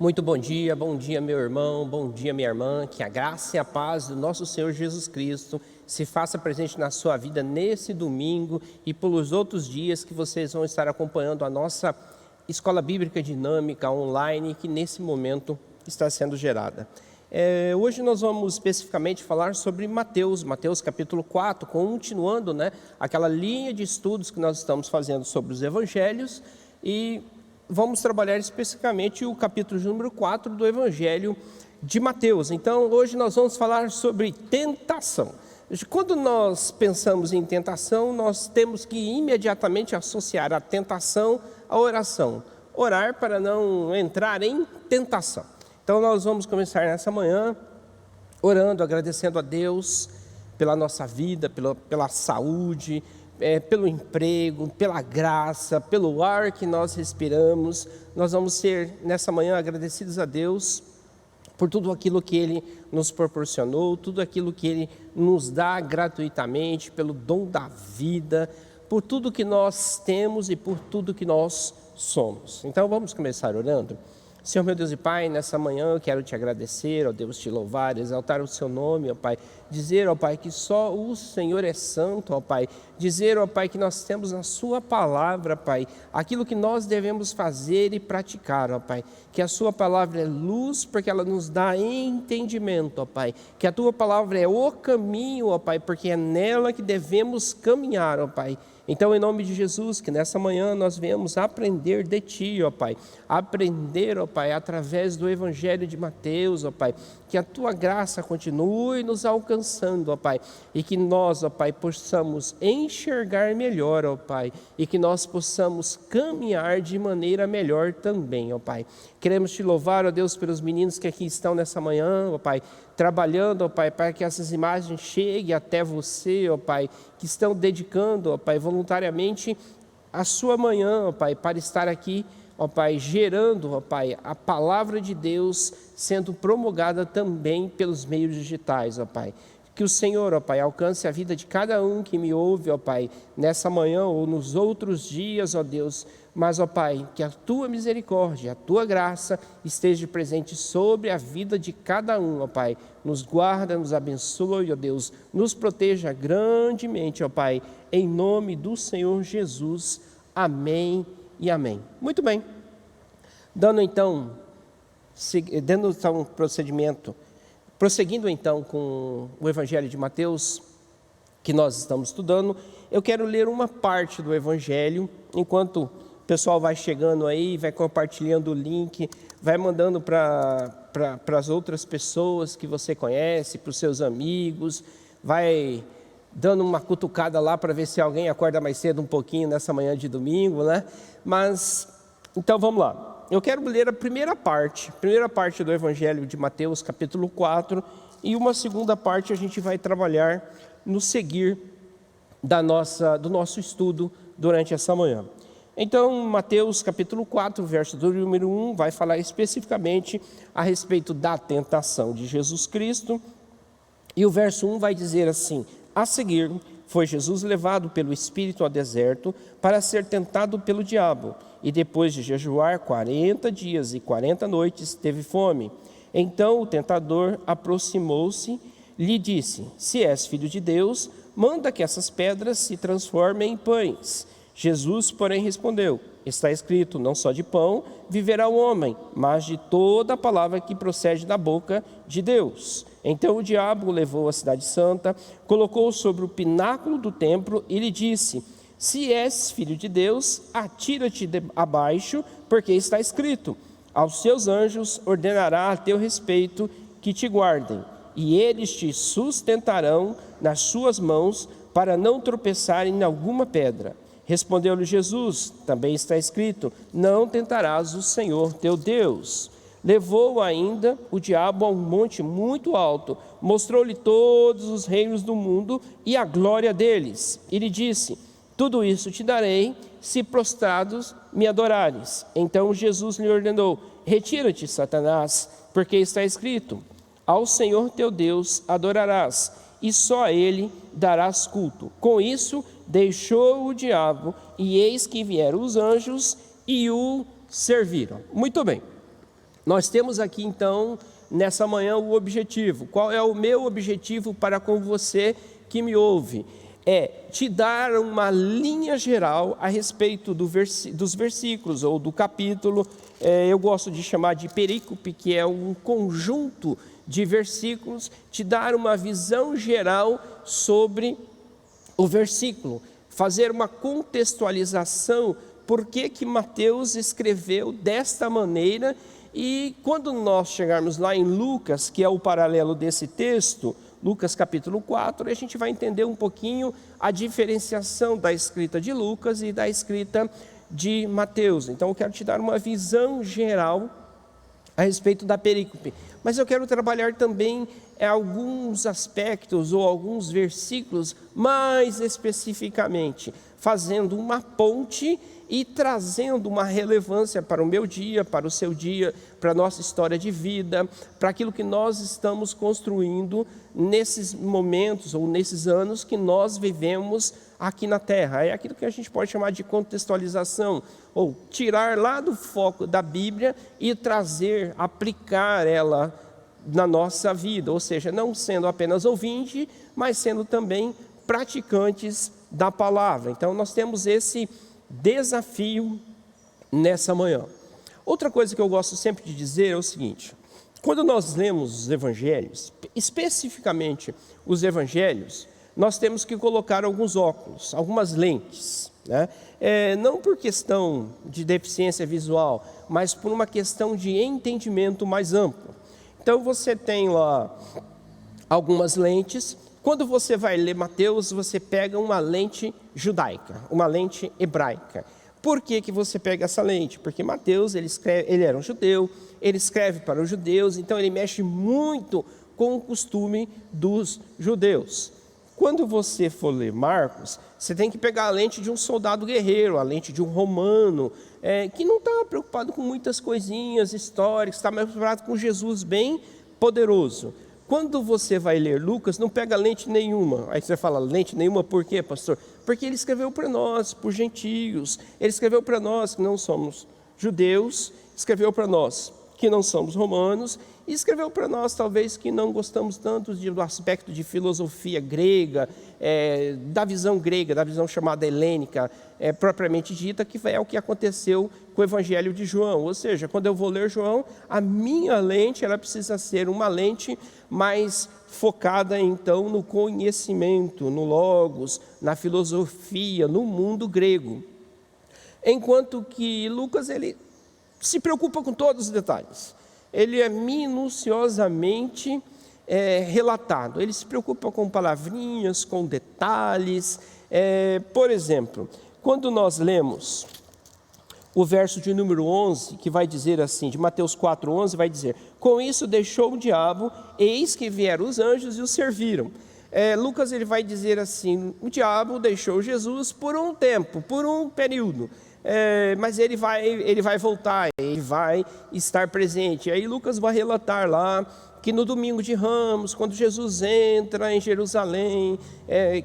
Muito bom dia meu irmão, bom dia minha irmã, que a graça e a paz do nosso Senhor Jesus Cristo se faça presente na sua vida nesse domingo e pelos outros dias que vocês vão estar acompanhando a nossa Escola Bíblica Dinâmica online, que nesse momento está sendo gerada. Hoje nós vamos especificamente falar sobre Mateus capítulo 4, continuando aquela linha de estudos que nós estamos fazendo sobre os evangelhos, e vamos trabalhar especificamente o capítulo número 4 do Evangelho de Mateus. Então, hoje nós vamos falar sobre tentação. Quando nós pensamos em tentação, nós temos que imediatamente associar a tentação à oração. Orar para não entrar em tentação. Então, nós vamos começar nessa manhã orando, agradecendo a Deus pela nossa vida, pela saúde, pelo emprego, pela graça, pelo ar que nós respiramos. Nós vamos ser nessa manhã agradecidos a Deus por tudo aquilo que Ele nos proporcionou, tudo aquilo que Ele nos dá gratuitamente, pelo dom da vida, por tudo que nós temos e por tudo que nós somos. Então vamos começar orando. Senhor meu Deus e Pai, nessa manhã eu quero te agradecer, ó Deus, te louvar, exaltar o seu nome, ó Pai, dizer, ó Pai, que só o Senhor é santo, ó Pai, dizer, ó Pai, que nós temos na sua palavra, Pai, aquilo que nós devemos fazer e praticar, ó Pai, que a sua palavra é luz, porque ela nos dá entendimento, ó Pai, que a tua palavra é o caminho, ó Pai, porque é nela que devemos caminhar, ó Pai. Então, em nome de Jesus, que nessa manhã nós venhamos aprender de Ti, ó Pai, aprender, ó Pai, através do Evangelho de Mateus, ó Pai, que a Tua graça continue nos alcançando, ó Pai, e que nós, ó Pai, possamos enxergar melhor, ó Pai, e que nós possamos caminhar de maneira melhor também, ó Pai. Queremos Te louvar, ó Deus, pelos meninos que aqui estão nessa manhã, ó Pai, trabalhando, ó Pai, para que essas imagens cheguem até você, ó Pai, que estão dedicando, ó Pai, voluntariamente a sua manhã, ó Pai, para estar aqui, ó Pai, gerando, ó Pai, a palavra de Deus sendo promulgada também pelos meios digitais, ó Pai. Que o Senhor, ó Pai, alcance a vida de cada um que me ouve, ó Pai, nessa manhã ou nos outros dias, ó Deus. Mas, ó Pai, que a Tua misericórdia, a Tua graça esteja presente sobre a vida de cada um, ó Pai. Nos guarda, nos abençoe, ó Deus, nos proteja grandemente, ó Pai, em nome do Senhor Jesus. Amém e amém. Muito bem. Dando então procedimento, prosseguindo então com o Evangelho de Mateus, que nós estamos estudando, eu quero ler uma parte do Evangelho, enquanto o pessoal vai chegando aí, vai compartilhando o link, vai mandando para as outras pessoas que você conhece, para os seus amigos, vai dando uma cutucada lá para ver se alguém acorda mais cedo um pouquinho nessa manhã de domingo, né? Mas, então vamos lá. Eu quero ler a primeira parte do Evangelho de Mateus, capítulo 4, e uma segunda parte a gente vai trabalhar no seguir do nosso estudo durante essa manhã. Então, Mateus capítulo 4, verso do número 1, vai falar especificamente a respeito da tentação de Jesus Cristo, e o verso 1 vai dizer assim: a seguir, foi Jesus levado pelo Espírito ao deserto para ser tentado pelo diabo, e depois de jejuar 40 dias e 40 noites, teve fome. Então o tentador aproximou-se, lhe disse: se és filho de Deus, manda que essas pedras se transformem em pães. Jesus, porém, respondeu: está escrito, não só de pão viverá o homem, mas de toda a palavra que procede da boca de Deus. Então o diabo o levou à cidade santa, colocou-o sobre o pináculo do templo e lhe disse: se és filho de Deus, atira-te abaixo, porque está escrito, aos seus anjos ordenará a teu respeito que te guardem, e eles te sustentarão nas suas mãos, para não tropeçarem em alguma pedra. Respondeu-lhe Jesus: também está escrito, não tentarás o Senhor teu Deus. Levou ainda o diabo a um monte muito alto, mostrou-lhe todos os reinos do mundo e a glória deles, e lhe disse: tudo isso te darei, se prostrados me adorares. Então Jesus lhe ordenou: retira-te, Satanás, porque está escrito, ao Senhor teu Deus adorarás, e só a Ele darás culto. Com isso, deixou o diabo, e eis que vieram os anjos e o serviram. Muito bem. Nós temos aqui então, nessa manhã, o objetivo. Qual é o meu objetivo para com você que me ouve? É te dar uma linha geral a respeito dos versículos ou do capítulo. Eu gosto de chamar de perícope, que é um conjunto de versículos, te dar uma visão geral sobre o versículo, fazer uma contextualização, por que Mateus escreveu desta maneira. E quando nós chegarmos lá em Lucas, que é o paralelo desse texto, Lucas capítulo 4, a gente vai entender um pouquinho a diferenciação da escrita de Lucas e da escrita de Mateus. Então eu quero te dar uma visão geral a respeito da perícope, mas eu quero trabalhar também alguns aspectos ou alguns versículos mais especificamente, fazendo uma ponte e trazendo uma relevância para o meu dia, para o seu dia, para a nossa história de vida, para aquilo que nós estamos construindo nesses momentos ou nesses anos que nós vivemos aqui na Terra. É aquilo que a gente pode chamar de contextualização, ou tirar lá do foco da Bíblia e trazer, aplicar ela na nossa vida, ou seja, não sendo apenas ouvinte, mas sendo também praticantes da palavra. Então nós temos esse desafio nessa manhã. Outra coisa que eu gosto sempre de dizer é o seguinte: quando nós lemos os evangelhos, especificamente os evangelhos, nós temos que colocar alguns óculos, algumas lentes, né? Não por questão de deficiência visual, mas por uma questão de entendimento mais amplo. Então você tem lá algumas lentes. Quando você vai ler Mateus, você pega uma lente judaica, uma lente hebraica. Por que você pega essa lente? Porque Mateus, ele era um judeu, ele escreve para os judeus, então ele mexe muito com o costume dos judeus. Quando você for ler Marcos, você tem que pegar a lente de um soldado guerreiro, a lente de um romano, que não está preocupado com muitas coisinhas históricas, está mais preocupado com Jesus bem poderoso. Quando você vai ler Lucas, não pega lente nenhuma. Aí você fala, lente nenhuma por quê, pastor? Porque ele escreveu para nós, por gentios. Ele escreveu para nós que não somos judeus, escreveu para nós que não somos romanos, e escreveu para nós, talvez, que não gostamos tanto do aspecto de filosofia grega, da visão grega, da visão chamada helênica, propriamente dita, que é o que aconteceu com o Evangelho de João. Ou seja, quando eu vou ler João, a minha lente, ela precisa ser uma lente mais focada, então, no conhecimento, no logos, na filosofia, no mundo grego. Enquanto que Lucas, ele se preocupa com todos os detalhes. Ele é minuciosamente relatado. Ele se preocupa com palavrinhas, com detalhes. Por exemplo, quando nós lemos o verso de número 11, que vai dizer assim, de Mateus 4:11, vai dizer: com isso deixou o diabo, eis que vieram os anjos e o serviram. Lucas, ele vai dizer assim: o diabo deixou Jesus por um tempo, por um período. Mas ele vai voltar, ele vai estar presente. E aí Lucas vai relatar lá que no domingo de Ramos, quando Jesus entra em Jerusalém,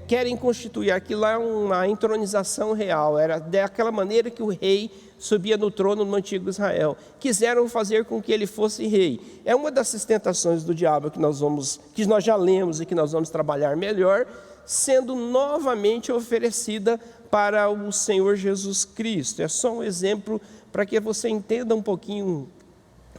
querem constituir aquilo lá uma entronização real. Era daquela maneira que o rei subia no trono no antigo Israel. Quiseram fazer com que ele fosse rei. É uma dessas tentações do diabo que nós já lemos e que nós vamos trabalhar melhor, sendo novamente oferecida para o Senhor Jesus Cristo. É só um exemplo para que você entenda um pouquinho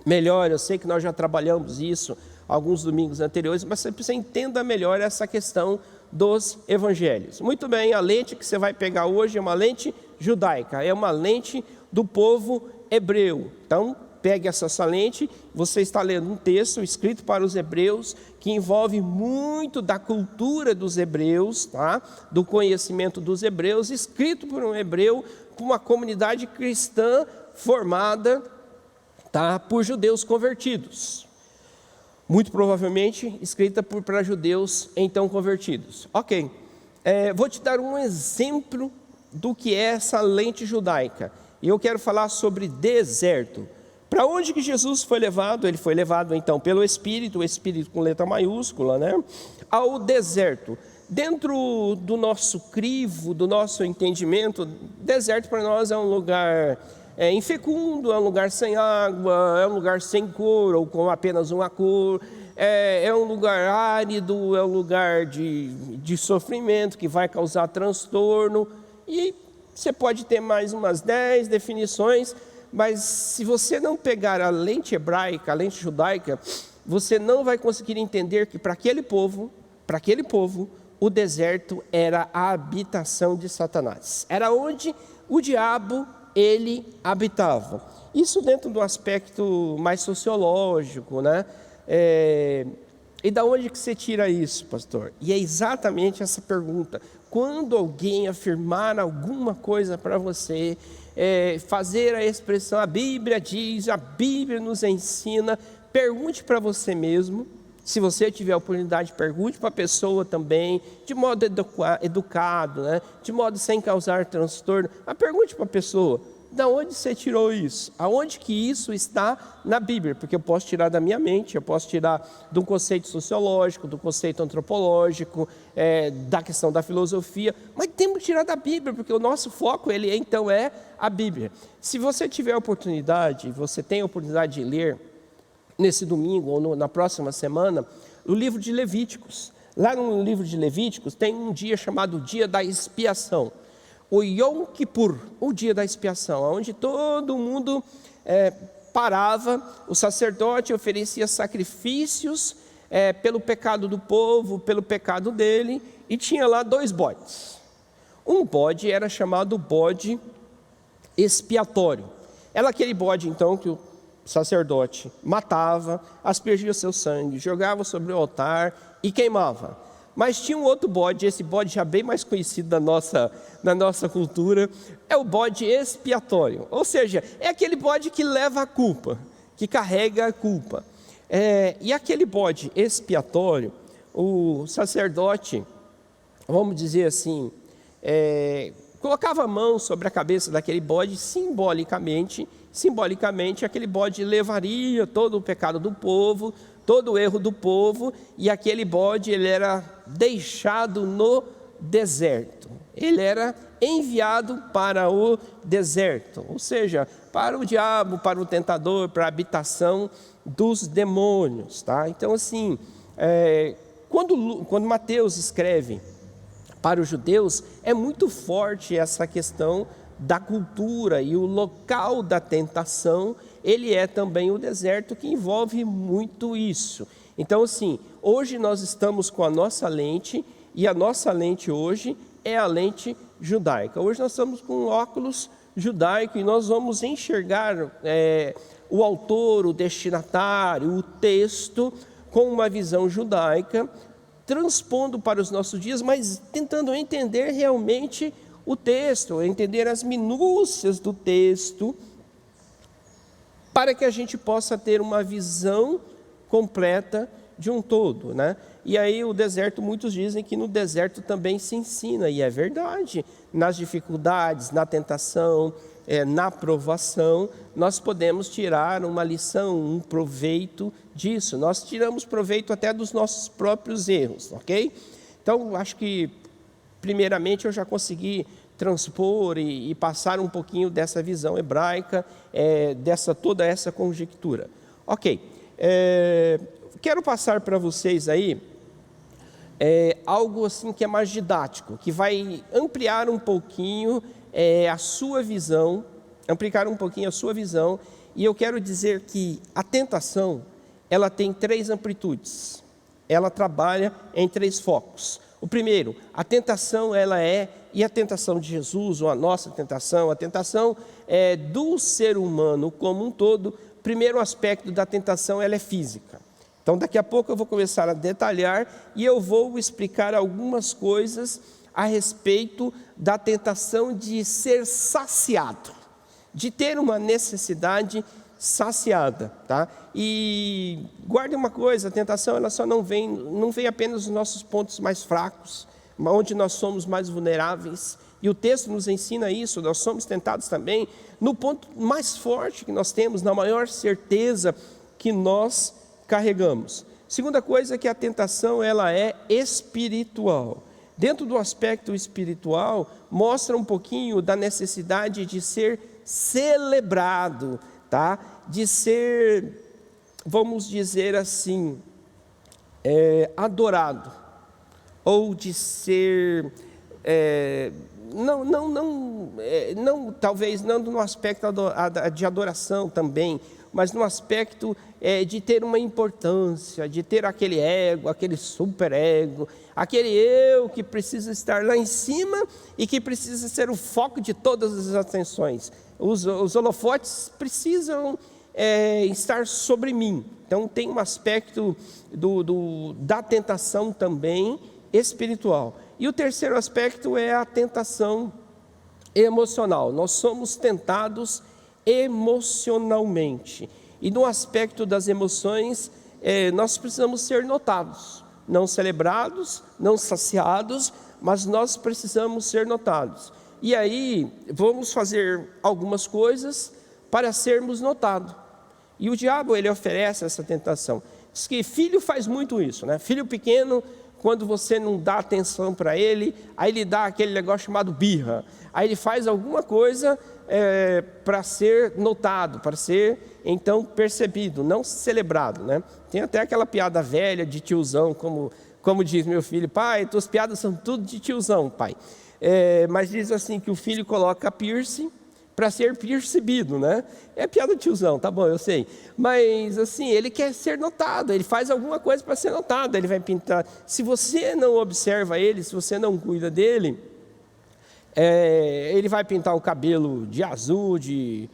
melhor. Eu sei que nós já trabalhamos isso alguns domingos anteriores, mas você entenda melhor essa questão dos evangelhos. Muito bem, a lente que você vai pegar hoje é uma lente judaica, é uma lente do povo hebreu. Então, pegue essa lente, você está lendo um texto escrito para os hebreus, que envolve muito da cultura dos hebreus, tá? Do conhecimento dos hebreus, escrito por um hebreu, por uma comunidade cristã formada, tá? Por judeus convertidos. Muito provavelmente escrita para judeus então convertidos. Ok, vou te dar um exemplo do que é essa lente judaica. E eu quero falar sobre deserto. Para onde que Jesus foi levado? Ele foi levado então pelo Espírito, o Espírito com letra maiúscula, né? Ao deserto. Dentro do nosso crivo, do nosso entendimento, deserto para nós é um lugar infecundo, é um lugar sem água, é um lugar sem cor ou com apenas uma cor, é um lugar árido, é um lugar de sofrimento que vai causar transtorno. E você pode ter mais umas 10 definições, mas se você não pegar a lente hebraica, a lente judaica, você não vai conseguir entender que para aquele povo, o deserto era a habitação de Satanás. Era onde o diabo, ele habitava. Isso dentro do aspecto mais sociológico, né? E da onde que você tira isso, pastor? E é exatamente essa pergunta. Quando alguém afirmar alguma coisa para você, fazer a expressão, a Bíblia diz, a Bíblia nos ensina, pergunte para você mesmo. Se você tiver a oportunidade, pergunte para a pessoa também, de modo educado, né? De modo sem causar transtorno. Mas pergunte para a pessoa, da onde você tirou isso? Aonde que isso está na Bíblia? Porque eu posso tirar da minha mente, eu posso tirar de um conceito sociológico, do conceito antropológico, da questão da filosofia, mas temos que tirar da Bíblia, porque o nosso foco, então é a Bíblia. Se você tiver a oportunidade, você tem a oportunidade de ler, nesse domingo ou na próxima semana, o livro de Levíticos. Lá no livro de Levíticos tem um dia chamado Dia da Expiação. O Yom Kippur, o Dia da Expiação, onde todo mundo parava, o sacerdote oferecia sacrifícios pelo pecado do povo, pelo pecado dele, e tinha lá 2 bodes. Um bode era chamado bode expiatório. Era aquele bode, então, que o sacerdote matava, aspergia seu sangue, jogava sobre o altar e queimava. Mas tinha um outro bode, esse bode já bem mais conhecido na nossa cultura, é o bode expiatório. Ou seja, é aquele bode que leva a culpa, que carrega a culpa. E aquele bode expiatório, o sacerdote, vamos dizer assim, colocava a mão sobre a cabeça daquele bode, simbolicamente aquele bode levaria todo o pecado do povo, todo o erro do povo, e aquele bode ele era deixado no deserto. Ele era enviado para o deserto, ou seja, para o diabo, para o tentador, para a habitação dos demônios, tá? Então assim, quando Mateus escreve para os judeus, é muito forte essa questão da cultura, e o local da tentação, ele é também o deserto, que envolve muito isso. Então assim, hoje nós estamos com a nossa lente, e a nossa lente hoje é a lente judaica. Hoje nós estamos com um óculos judaico, e nós vamos enxergar o autor, o destinatário, o texto, com uma visão judaica, transpondo para os nossos dias, mas tentando entender realmente o texto, entender as minúcias do texto, para que a gente possa ter uma visão completa de um todo, né? E aí o deserto, muitos dizem que no deserto também se ensina, e é verdade, nas dificuldades, na tentação, na provação, nós podemos tirar uma lição, um proveito disso. Nós tiramos proveito até dos nossos próprios erros, ok? Então, acho que primeiramente eu já consegui transpor e passar um pouquinho dessa visão hebraica, toda essa conjectura. Ok, quero passar para vocês aí algo assim que é mais didático, que vai ampliar um pouquinho a sua visão, e eu quero dizer que a tentação, ela tem 3 amplitudes, ela trabalha em 3 focos. O primeiro, a tentação e a tentação de Jesus, ou a nossa tentação, a tentação do ser humano como um todo. O primeiro aspecto da tentação, ela é física. Então daqui a pouco eu vou começar a detalhar, e eu vou explicar algumas coisas a respeito da tentação de ser saciado, de ter uma necessidade saciada, tá? E guarde uma coisa, a tentação ela só não vem apenas nos nossos pontos mais fracos, onde nós somos mais vulneráveis, e o texto nos ensina isso. Nós somos tentados também no ponto mais forte que nós temos, na maior certeza que nós carregamos. Segunda coisa é que a tentação ela é espiritual. Dentro do aspecto espiritual, mostra um pouquinho da necessidade de ser celebrado, tá? De ser, vamos dizer assim, adorado, ou de ser, talvez não no aspecto de adoração também, mas no aspecto de ter uma importância, de ter aquele ego, aquele superego, aquele eu que precisa estar lá em cima e que precisa ser o foco de todas as atenções. Os holofotes precisam estar sobre mim. Então tem um aspecto da tentação também espiritual. E o terceiro aspecto é a tentação emocional. Nós somos tentados emocionalmente. E no aspecto das emoções, nós precisamos ser notados. Não celebrados, não saciados, mas nós precisamos ser notados. E aí, vamos fazer algumas coisas para sermos notados. E o diabo, ele oferece essa tentação. Diz que filho faz muito isso, né? Filho pequeno, quando você não dá atenção para ele, aí ele dá aquele negócio chamado birra. Aí ele faz alguma coisa para ser notado, para ser, então, percebido, não celebrado, né? Tem até aquela piada velha de tiozão, como diz meu filho: pai, tuas piadas são tudo de tiozão, pai. Mas diz assim que o filho coloca piercing para ser percebido, né? É piada de tiozão, tá bom, eu sei. Mas assim, ele quer ser notado, ele faz alguma coisa para ser notado, ele vai pintar. Se você não observa ele, se você não cuida dele, ele vai pintar o cabelo de azul, de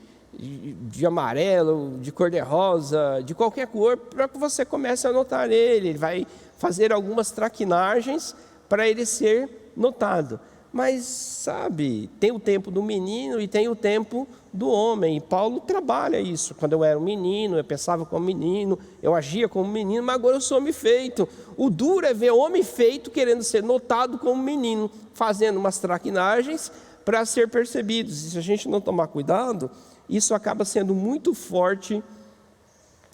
amarelo, de cor-de-rosa, de qualquer cor, para que você comece a notar ele. Ele vai fazer algumas traquinagens para ele ser notado. Mas, sabe, tem o tempo do menino e tem o tempo do homem. E Paulo trabalha isso. Quando eu era um menino, eu pensava como menino, eu agia como menino, mas agora eu sou homem feito. O duro é ver homem feito querendo ser notado como menino, fazendo umas traquinagens para ser percebidos. E se a gente não tomar cuidado, isso acaba sendo muito forte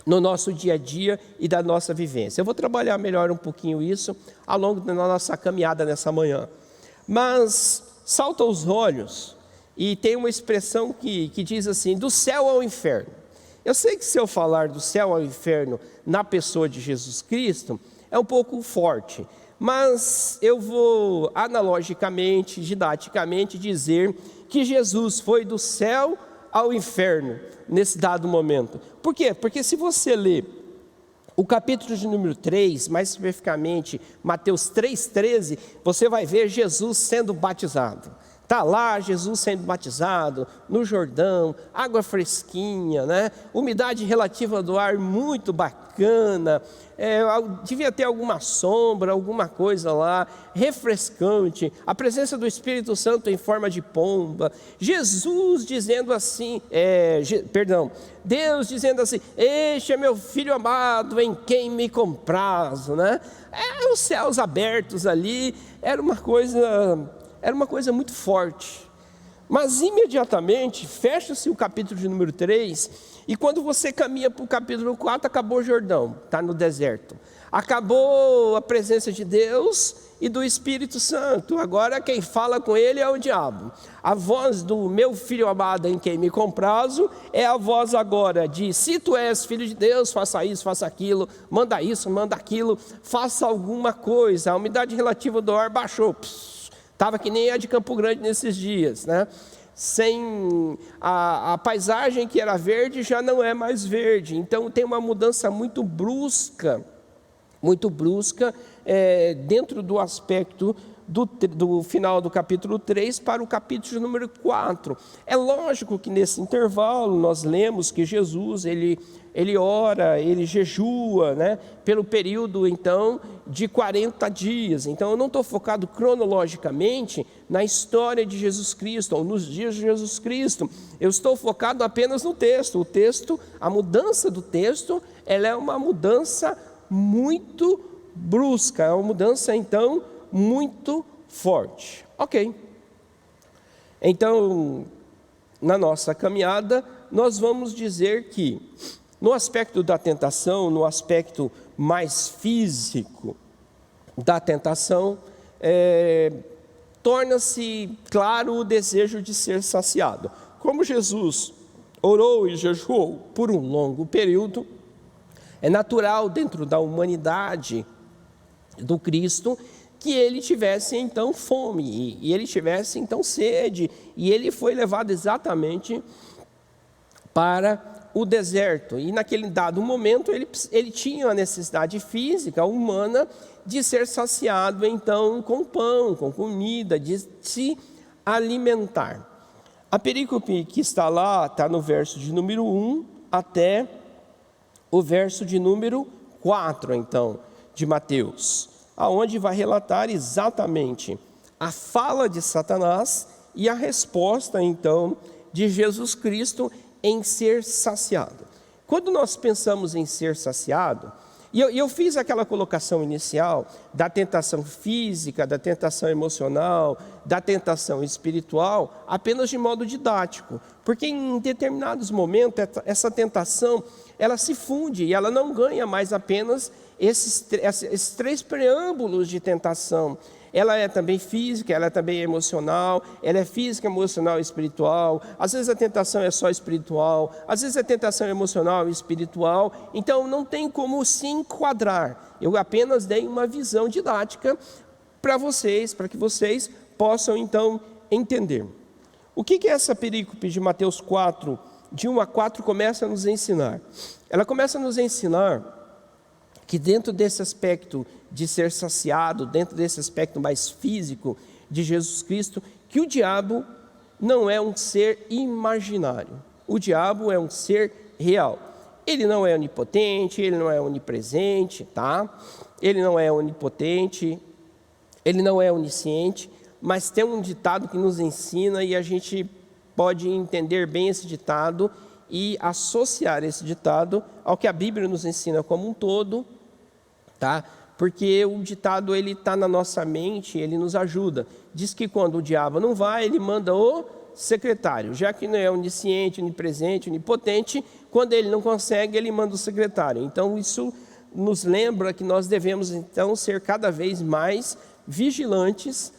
no nosso dia a dia e da nossa vivência. Eu vou trabalhar melhor um pouquinho isso ao longo da nossa caminhada nessa manhã. Mas salta aos olhos e tem uma expressão que diz assim: do céu ao inferno. Eu sei que se eu falar do céu ao inferno na pessoa de Jesus Cristo, é um pouco forte. Mas eu vou analogicamente, didaticamente dizer que Jesus foi do céu ao inferno nesse dado momento. Por quê? Porque se você ler o capítulo de número 3, mais especificamente Mateus 3,13, você vai ver Jesus sendo batizado. Está lá Jesus sendo batizado no Jordão, água fresquinha, né? Umidade relativa do ar muito bacana, devia ter alguma sombra, alguma coisa lá, refrescante, a presença do Espírito Santo em forma de pomba, Jesus dizendo assim, Deus dizendo assim: este é meu filho amado em quem me comprazo, né? Os céus abertos ali, era uma coisa muito forte. Mas imediatamente fecha-se o capítulo de número 3, e quando você caminha para o capítulo 4, acabou o Jordão, está no deserto. Acabou a presença de Deus e do Espírito Santo. Agora quem fala com ele é o diabo. A voz do meu filho amado em quem me comprazo é a voz agora de: se tu és filho de Deus, faça isso, faça aquilo, manda isso, manda aquilo, faça alguma coisa. A umidade relativa do ar baixou. Estava que nem a de Campo Grande nesses dias, né? Sem a paisagem que era verde já não é mais verde. Então tem uma mudança muito brusca dentro do aspecto do final do capítulo 3 para o capítulo número 4. É lógico que nesse intervalo nós lemos que Jesus, ele ora, ele jejua, né, pelo período então de 40 dias. Então eu não estou focado cronologicamente na história de Jesus Cristo, ou nos dias de Jesus Cristo. Eu estou focado apenas no texto. O texto, a mudança do texto, ela é uma mudança muito brusca, é uma mudança então muito forte. Ok. Então, na nossa caminhada, nós vamos dizer que no aspecto da tentação, no aspecto mais físico da tentação, torna-se claro o desejo de ser saciado. como Jesus orou e jejuou por um longo período, é natural dentro da humanidade do Cristo que ele tivesse então fome, e ele tivesse então sede, e ele foi levado exatamente para o deserto. E naquele dado momento ele tinha a necessidade física, humana, de ser saciado então com pão, com comida, de se alimentar. A perícope que está lá, está no verso de número 1 até o verso de número 4, então, de Mateus, aonde vai relatar exatamente a fala de Satanás e a resposta, então, de Jesus Cristo em ser saciado. Quando nós pensamos em ser saciado, e eu fiz aquela colocação inicial da tentação física, da tentação emocional, da tentação espiritual, apenas de modo didático, porque em determinados momentos essa tentação, ela se funde e ela não ganha mais apenas esses três preâmbulos de tentação. Ela é também física, ela é também emocional, ela é física, emocional e espiritual. Às vezes a tentação é só espiritual, às vezes a tentação é emocional e espiritual. Então não tem como se enquadrar. Eu apenas dei uma visão didática para vocês, para que vocês possam então entender. O que essa perícope de Mateus 4, de 1 a 4, começa a nos ensinar? Ela começa a nos ensinar que dentro desse aspecto de ser saciado, dentro desse aspecto mais físico de Jesus Cristo, que o diabo não é um ser imaginário. O diabo é um ser real. Ele não é onipotente, ele não é onipresente, tá? Ele não é onipotente, ele não é onisciente, mas tem um ditado que nos ensina e a gente pode entender bem esse ditado e associar esse ditado ao que a Bíblia nos ensina como um todo, tá? Porque o ditado ele está na nossa mente, ele nos ajuda. Diz que quando o diabo não vai, ele manda o secretário. Já que não é onisciente, onipresente, onipotente, quando ele não consegue, ele manda o secretário. Então isso nos lembra que nós devemos então ser cada vez mais vigilantes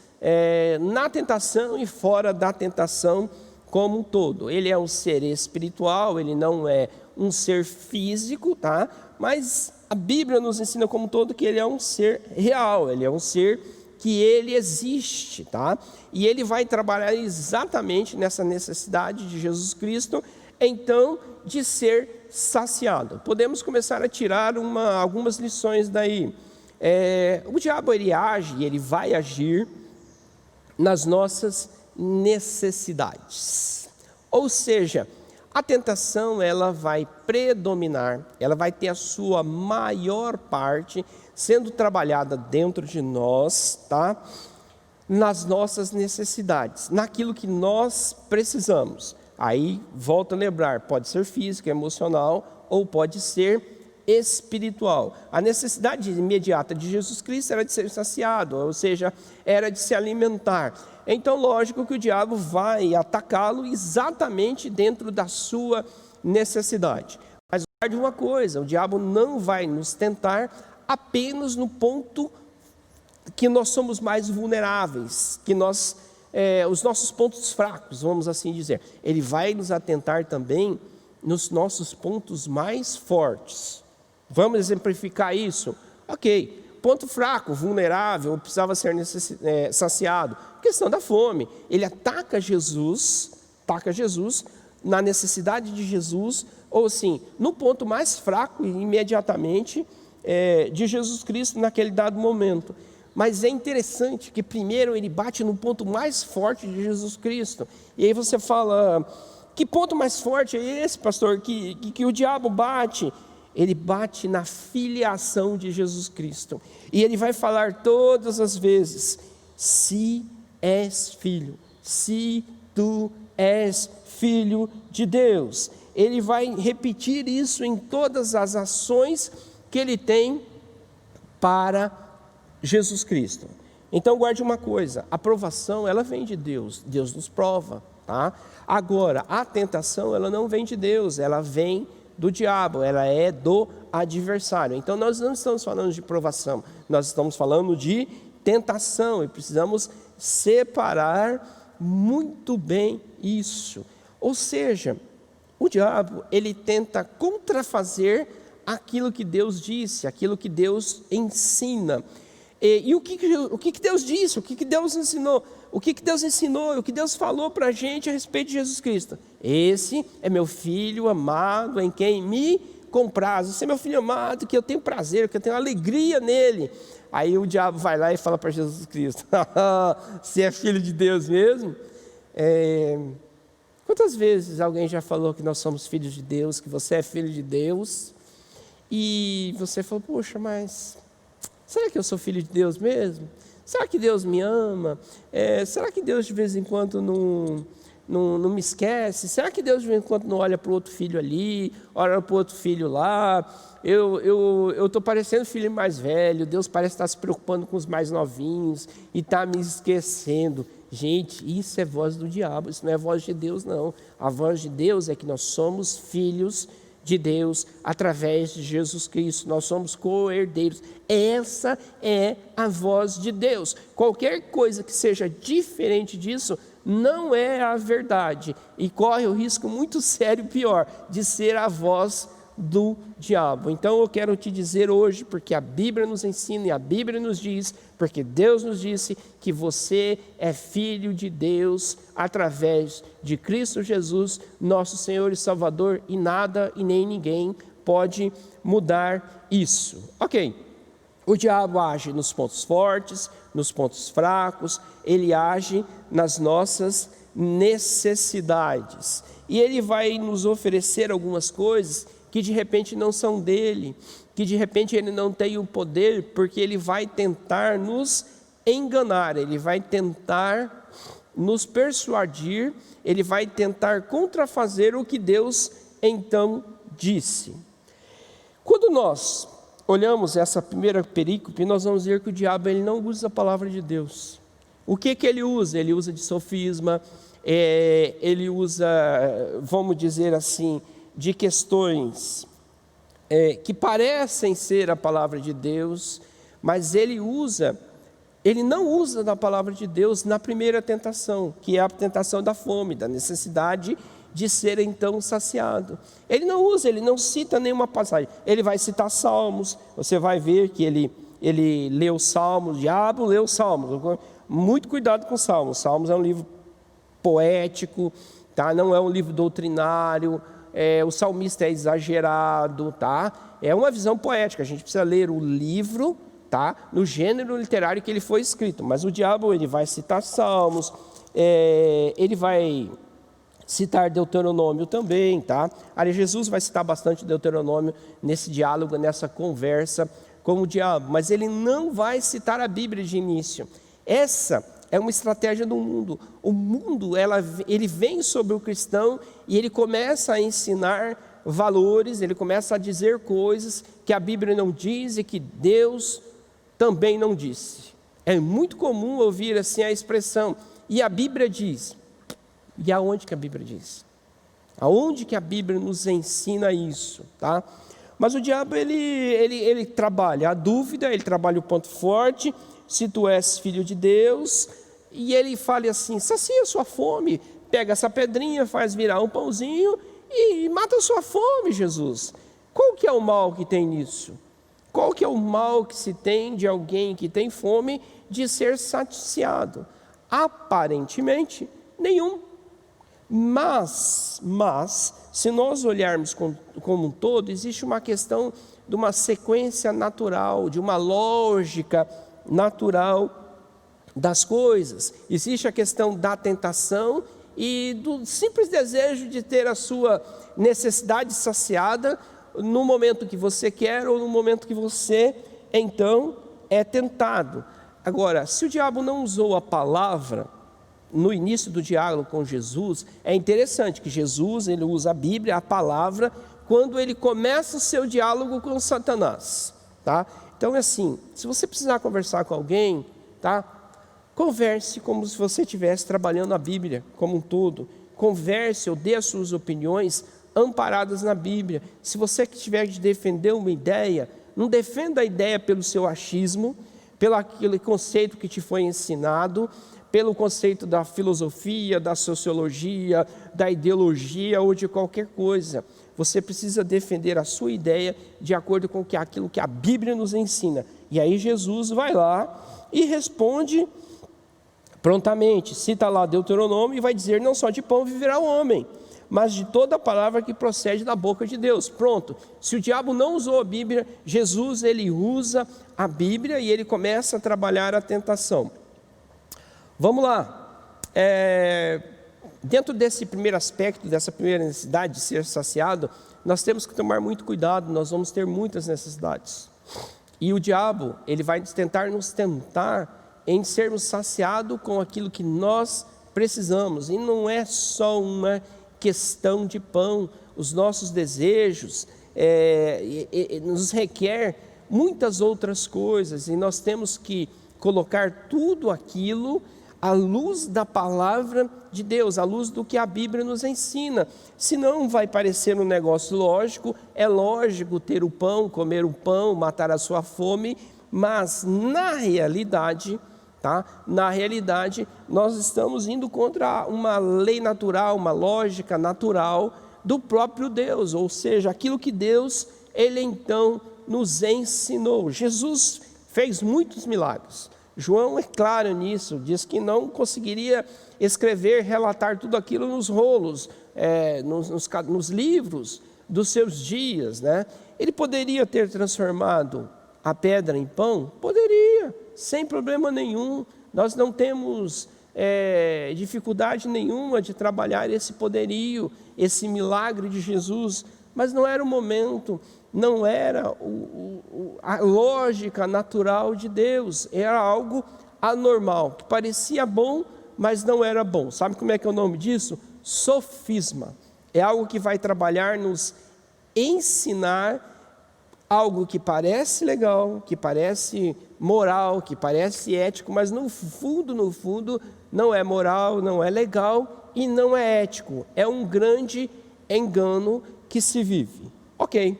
na tentação e fora da tentação como um todo. Ele é um ser espiritual, ele não é um ser físico, tá? Mas a Bíblia nos ensina como um todo que ele é um ser real, ele é um ser que ele existe, tá? E ele vai trabalhar exatamente nessa necessidade de Jesus Cristo, então, de ser saciado. Podemos começar a tirar algumas lições daí. O diabo ele age, ele vai agir nas nossas necessidades. Ou seja, a tentação ela vai predominar, ela vai ter a sua maior parte sendo trabalhada dentro de nós, tá? Nas nossas necessidades, naquilo que nós precisamos. Aí, volto a lembrar, pode ser física, emocional ou pode ser espiritual. A necessidade imediata de Jesus Cristo era de ser saciado, ou seja, era de se alimentar. Então, lógico que o diabo vai atacá-lo exatamente dentro da sua necessidade. Mas guarde uma coisa, o diabo não vai nos tentar apenas no ponto que nós somos mais vulneráveis, que os nossos pontos fracos, vamos assim dizer. Ele vai nos atentar também nos nossos pontos mais fortes. Vamos exemplificar isso? Ok, ponto fraco, vulnerável, precisava ser saciado. Questão da fome. Ele ataca Jesus na necessidade de Jesus, ou assim, no ponto mais fraco imediatamente de Jesus Cristo naquele dado momento. Mas é interessante que primeiro ele bate no ponto mais forte de Jesus Cristo. E aí você fala, que ponto mais forte é esse, pastor, que o diabo bate? Ele bate na filiação de Jesus Cristo. E ele vai falar todas as vezes, se és filho, se tu és filho de Deus. Ele vai repetir isso em todas as ações que ele tem para Jesus Cristo. Então guarde uma coisa, a provação ela vem de Deus, Deus nos prova, tá? Agora, a tentação ela não vem de Deus, ela vem do diabo, ela é do adversário. Então nós não estamos falando de provação, nós estamos falando de tentação e precisamos separar muito bem isso. Ou seja, o diabo, ele tenta contrafazer aquilo que Deus disse, aquilo que Deus ensina. E o que Deus disse, o que Deus ensinou, o que Deus ensinou, o que Deus falou para a gente a respeito de Jesus Cristo. Esse é meu filho amado, em quem me compraz. Esse é meu filho amado, que eu tenho prazer, que eu tenho alegria nele. Aí o diabo vai lá e fala para Jesus Cristo: você é filho de Deus mesmo? Quantas vezes alguém já falou que nós somos filhos de Deus, que você é filho de Deus, e você falou: poxa, mas será que eu sou filho de Deus mesmo? Será que Deus me ama? Será que Deus de vez em quando não me esquece? Será que Deus de vez em quando não olha para o outro filho ali, olha para o outro filho lá? Eu estou parecendo filho mais velho, Deus parece estar se preocupando com os mais novinhos e está me esquecendo. Gente, isso é voz do diabo, isso não é voz de Deus não. A voz de Deus é que nós somos filhos de Deus através de Jesus Cristo, nós somos co-herdeiros. Essa é a voz de Deus. Qualquer coisa que seja diferente disso não é a verdade e corre o risco muito sério, pior, de ser a voz do diabo. Então eu quero te dizer hoje, porque a Bíblia nos ensina e a Bíblia nos diz, porque Deus nos disse que você é filho de Deus através de Cristo Jesus, nosso Senhor e Salvador, e nada e nem ninguém pode mudar isso. Ok, o diabo age nos pontos fortes, nos pontos fracos, ele age nas nossas necessidades, e ele vai nos oferecer algumas coisas que de repente não são dele, que de repente ele não tem o poder, porque ele vai tentar nos enganar, ele vai tentar nos persuadir, ele vai tentar contrafazer o que Deus então disse. Quando nós olhamos essa primeira perícope, nós vamos ver que o diabo ele não usa a palavra de Deus. O que ele usa? Ele usa de sofisma, ele usa, vamos dizer assim, de questões que parecem ser a palavra de Deus, mas ele não usa da palavra de Deus na primeira tentação, que é a tentação da fome, da necessidade de ser então saciado. Ele não usa, ele não cita nenhuma passagem. Ele vai citar Salmos, você vai ver que ele leu Salmos, o diabo leu Salmos. Muito cuidado com Salmos. Salmos é um livro poético, tá? Não é um livro doutrinário. O salmista é exagerado, tá? É uma visão poética, a gente precisa ler o livro, tá? No gênero literário que ele foi escrito, mas o diabo ele vai citar Salmos, ele vai citar Deuteronômio também, tá? Ali Jesus vai citar bastante Deuteronômio nesse diálogo, nessa conversa com o diabo, mas ele não vai citar a Bíblia de início. Essa é uma estratégia do mundo. O mundo, ele vem sobre o cristão e ele começa a ensinar valores, ele começa a dizer coisas que a Bíblia não diz e que Deus também não disse. É muito comum ouvir assim a expressão: e a Bíblia diz. E aonde que a Bíblia diz? Aonde que a Bíblia nos ensina isso, tá? Mas o diabo, ele trabalha a dúvida, ele trabalha o ponto forte. Se tu és filho de Deus, e ele fala assim: sacia a sua fome, pega essa pedrinha, faz virar um pãozinho e mata a sua fome, Jesus. Qual que é o mal que tem nisso? Qual que é o mal que se tem de alguém que tem fome de ser saciado? Aparentemente, nenhum. Mas, se nós olharmos como um todo, existe uma questão de uma sequência natural, de uma lógica natural das coisas. Existe a questão da tentação e do simples desejo de ter a sua necessidade saciada no momento que você quer ou no momento que você então é tentado. Agora, se o diabo não usou a palavra no início do diálogo com Jesus, é interessante que Jesus ele usa a Bíblia, a palavra, quando ele começa o seu diálogo com Satanás, tá? Então é assim, se você precisar conversar com alguém, tá? Converse como se você estivesse trabalhando a Bíblia como um todo. Converse ou dê as suas opiniões amparadas na Bíblia. Se você tiver de defender uma ideia, não defenda a ideia pelo seu achismo, pelo aquele conceito que te foi ensinado, pelo conceito da filosofia, da sociologia, da ideologia ou de qualquer coisa. Você precisa defender a sua ideia de acordo com aquilo que a Bíblia nos ensina. E aí Jesus vai lá e responde prontamente, cita lá Deuteronômio e vai dizer: não só de pão viverá o homem, mas de toda a palavra que procede da boca de Deus. Pronto. Se o diabo não usou a Bíblia, Jesus ele usa a Bíblia e ele começa a trabalhar a tentação. Vamos lá. Dentro desse primeiro aspecto, dessa primeira necessidade de ser saciado, nós temos que tomar muito cuidado, nós vamos ter muitas necessidades. E o diabo, ele vai tentar nos tentar em sermos saciados com aquilo que nós precisamos. E não é só uma questão de pão, os nossos desejos nos requer muitas outras coisas, e nós temos que colocar tudo aquilo à luz da palavra de Deus, à luz do que a Bíblia nos ensina. Senão vai parecer um negócio lógico, é lógico ter o pão, comer o pão, matar a sua fome, mas na realidade, nós estamos indo contra uma lei natural, uma lógica natural do próprio Deus, ou seja, aquilo que Deus, ele então nos ensinou. Jesus fez muitos milagres. João é claro nisso, diz que não conseguiria escrever, relatar tudo aquilo nos rolos, nos livros dos seus dias, né? Ele poderia ter transformado a pedra em pão? Poderia, sem problema nenhum. Nós não temos dificuldade nenhuma de trabalhar esse poderio, esse milagre de Jesus, mas não era o momento, não era a lógica natural de Deus, era algo anormal, que parecia bom, mas não era bom. Sabe como é que é o nome disso? Sofisma. É algo que vai trabalhar, nos ensinar algo que parece legal, que parece moral, que parece ético, mas no fundo, não é moral, não é legal e não é ético. É um grande engano que se vive. Ok,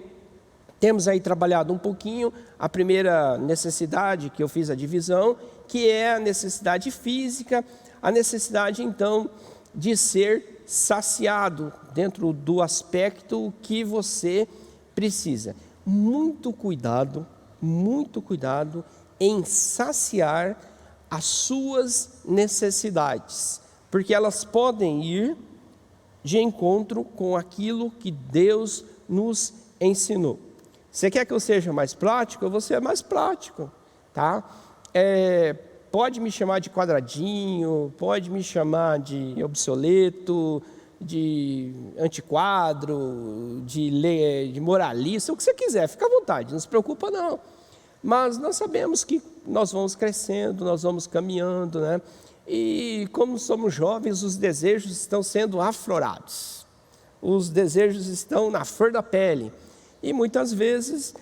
temos aí trabalhado um pouquinho a primeira necessidade que eu fiz a divisão, que é a necessidade física, a necessidade então de ser saciado dentro do aspecto que você precisa. Muito cuidado em saciar as suas necessidades, porque elas podem ir de encontro com aquilo que Deus nos ensinou. Você quer que eu seja mais prático? Eu vou ser mais prático, tá? Pode me chamar de quadradinho, pode me chamar de obsoleto, de antiquadro, de moralista, o que você quiser, fica à vontade, não se preocupa não. Mas nós sabemos que nós vamos crescendo, nós vamos caminhando, né? E como somos jovens, os desejos estão sendo aflorados, os desejos estão na flor da pele. E muitas vezes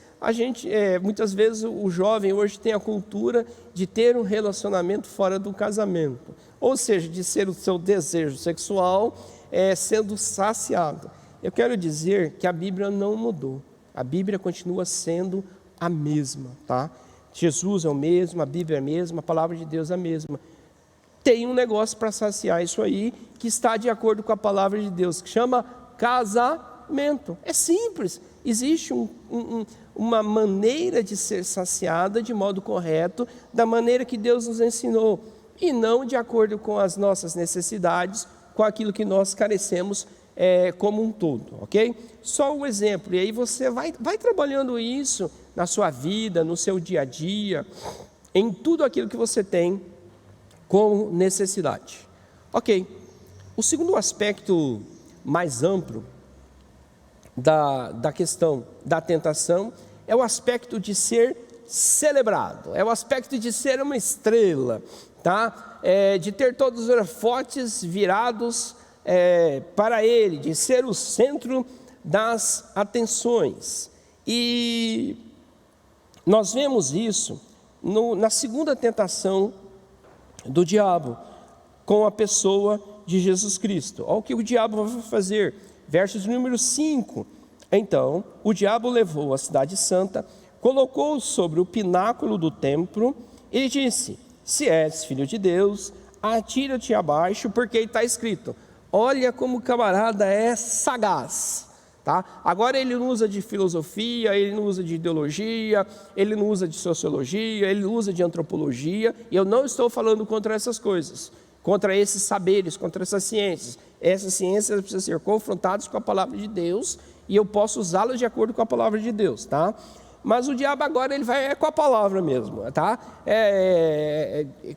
o jovem hoje tem a cultura de ter um relacionamento fora do casamento, ou seja, de ser o seu desejo sexual sendo saciado. Eu quero dizer que a Bíblia não mudou, a Bíblia continua sendo a mesma, tá? Jesus é o mesmo, a Bíblia é a mesma, a palavra de Deus é a mesma. Tem um negócio para saciar isso aí, que está de acordo com a palavra de Deus, que chama casamento. É simples, existe uma maneira de ser saciada de modo correto, da maneira que Deus nos ensinou, e não de acordo com as nossas necessidades, com aquilo que nós carecemos como um todo, ok? Só um exemplo, e aí você vai trabalhando isso na sua vida, no seu dia a dia, em tudo aquilo que você tem como necessidade. Ok, o segundo aspecto mais amplo da questão da tentação é o aspecto de ser celebrado, é o aspecto de ser uma estrela, tá? De ter todos os holofotes virados para ele, de ser o centro das atenções. E nós vemos isso na segunda tentação do diabo com a pessoa de Jesus Cristo. Olha o que o diabo vai fazer, versos número 5. Então, o diabo levou a cidade santa, colocou-o sobre o pináculo do templo e disse: se és filho de Deus, atira-te abaixo, porque está escrito. Olha como o camarada é sagaz. Tá? Agora ele não usa de filosofia, ele não usa de ideologia, ele não usa de sociologia, ele não usa de antropologia, e eu não estou falando contra essas coisas, contra esses saberes, contra essas ciências. Essas ciências precisam ser confrontadas com a palavra de Deus, e eu posso usá-las de acordo com a palavra de Deus, tá? Mas o diabo agora ele vai com a palavra mesmo, tá?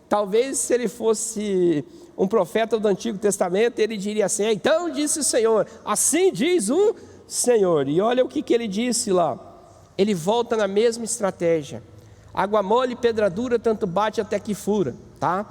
Talvez se ele fosse um profeta do Antigo Testamento, ele diria assim: então disse o Senhor, assim diz o Senhor. E olha o que ele disse lá. Ele volta na mesma estratégia. Água mole e pedra dura, tanto bate até que fura, tá?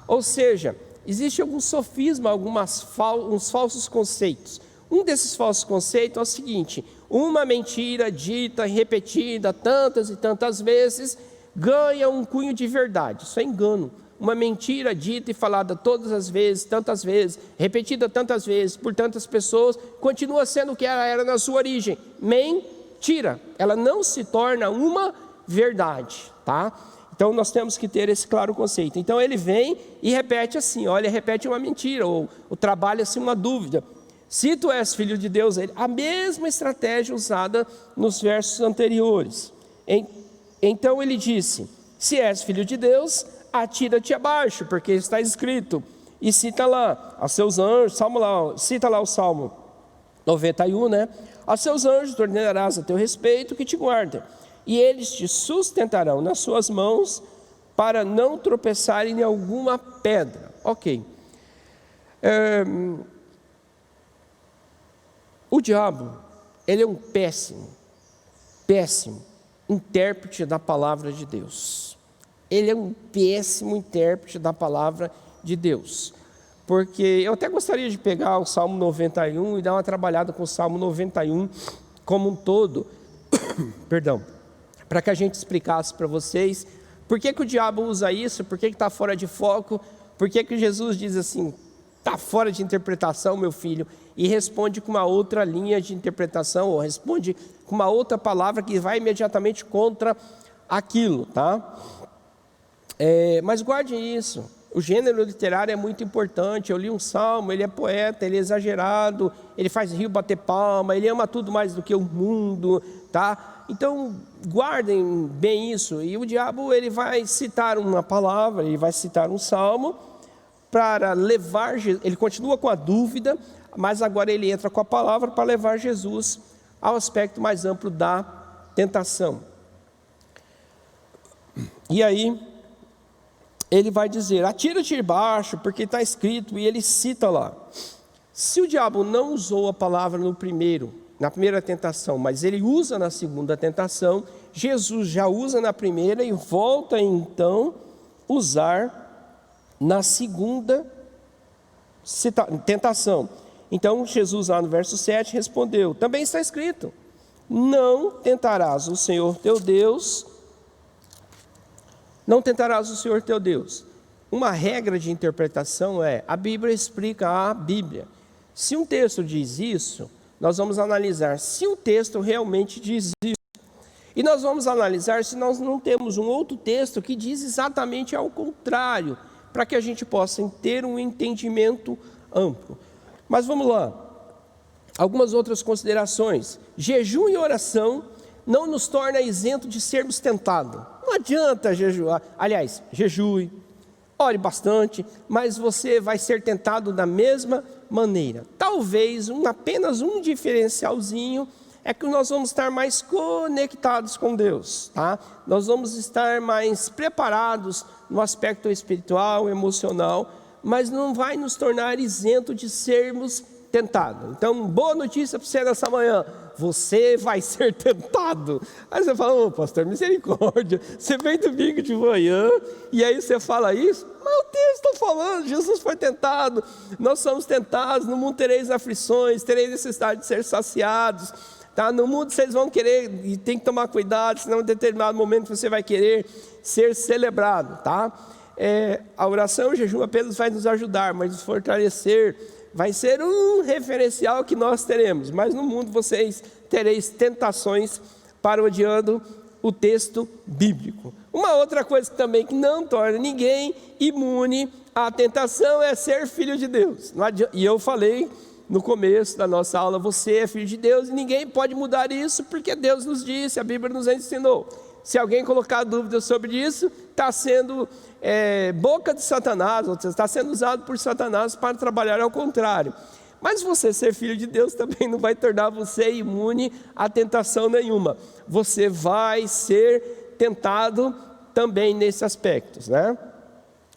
Ou seja, existe algum sofisma, uns falsos conceitos. Um desses falsos conceitos é o seguinte: uma mentira dita e repetida tantas e tantas vezes ganha um cunho de verdade. Isso é engano. Uma mentira dita e falada todas as vezes, tantas vezes, repetida tantas vezes por tantas pessoas, continua sendo o que ela era na sua origem: mentira. Ela não se torna uma verdade, tá? Então nós temos que ter esse claro conceito. Então ele vem e repete assim, olha, repete uma mentira, ou trabalha assim uma dúvida. Se tu és filho de Deus, a mesma estratégia usada nos versos anteriores. Então ele disse: se és filho de Deus, atira-te abaixo, porque está escrito. E cita lá, a seus anjos, cita lá o Salmo 91, né? A seus anjos tu ordenarás a teu respeito que te guardem, e eles te sustentarão nas suas mãos, para não tropeçarem em alguma pedra. Ok. O diabo, ele é um péssimo intérprete da palavra de Deus. Ele é um péssimo intérprete da palavra de Deus. Porque eu até gostaria de pegar o Salmo 91 e dar uma trabalhada com o Salmo 91 como um todo, perdão, para que a gente explicasse para vocês por que o diabo usa isso, por que está fora de foco, por que Jesus diz assim: está fora de interpretação, meu filho, e responde com uma outra linha de interpretação, ou responde com uma outra palavra que vai imediatamente contra aquilo, tá? Mas guarde isso. O gênero literário é muito importante. Eu li um salmo, ele é poeta, ele é exagerado, ele faz rio bater palma, ele ama tudo mais do que o mundo, tá? Então guardem bem isso. E o diabo, ele vai citar uma palavra, ele vai citar um salmo para levar, ele continua com a dúvida, mas agora ele entra com a palavra para levar Jesus ao aspecto mais amplo da tentação. E aí ele vai dizer: atira-te baixo, porque está escrito, e ele cita lá. Se o diabo não usou a palavra na primeira tentação, mas ele usa na segunda tentação, Jesus já usa na primeira e volta então usar na segunda tentação. Então Jesus lá no verso 7 respondeu: também está escrito, não tentarás o Senhor teu Deus. Não tentarás o Senhor teu Deus. Uma regra de interpretação é: a Bíblia explica a Bíblia. Se um texto diz isso, nós vamos analisar se o texto realmente diz isso. E nós vamos analisar se nós não temos um outro texto que diz exatamente ao contrário, para que a gente possa ter um entendimento amplo. Mas vamos lá. Algumas outras considerações. Jejum e oração não nos torna isento de sermos tentados. Não adianta jejuar. Aliás, jejue, ore bastante, mas você vai ser tentado da mesma maneira. Talvez apenas um diferencialzinho é que nós vamos estar mais conectados com Deus, tá? Nós vamos estar mais preparados no aspecto espiritual, emocional, mas não vai nos tornar isento de sermos tentados. Então, boa notícia para você nessa manhã: você vai ser tentado. Aí você fala: ô pastor, misericórdia, você vem domingo de manhã e aí você fala isso? Mas o texto está falando, Jesus foi tentado, nós somos tentados, no mundo tereis aflições, tereis necessidade de ser saciados, tá? No mundo vocês vão querer, e tem que tomar cuidado, senão em determinado momento você vai querer ser celebrado, tá? A oração e o jejum apenas vai nos ajudar, mas nos fortalecer vai ser um referencial que nós teremos, mas no mundo vocês tereis tentações, parodiando o texto bíblico. Uma outra coisa também que não torna ninguém imune à tentação é ser filho de Deus. E eu falei no começo da nossa aula, você é filho de Deus e ninguém pode mudar isso, porque Deus nos disse, a Bíblia nos ensinou. Se alguém colocar dúvidas sobre isso, está sendo boca de Satanás, ou está sendo usado por Satanás para trabalhar ao contrário. Mas você ser filho de Deus também não vai tornar você imune a tentação nenhuma. Você vai ser tentado também nesses aspectos, né?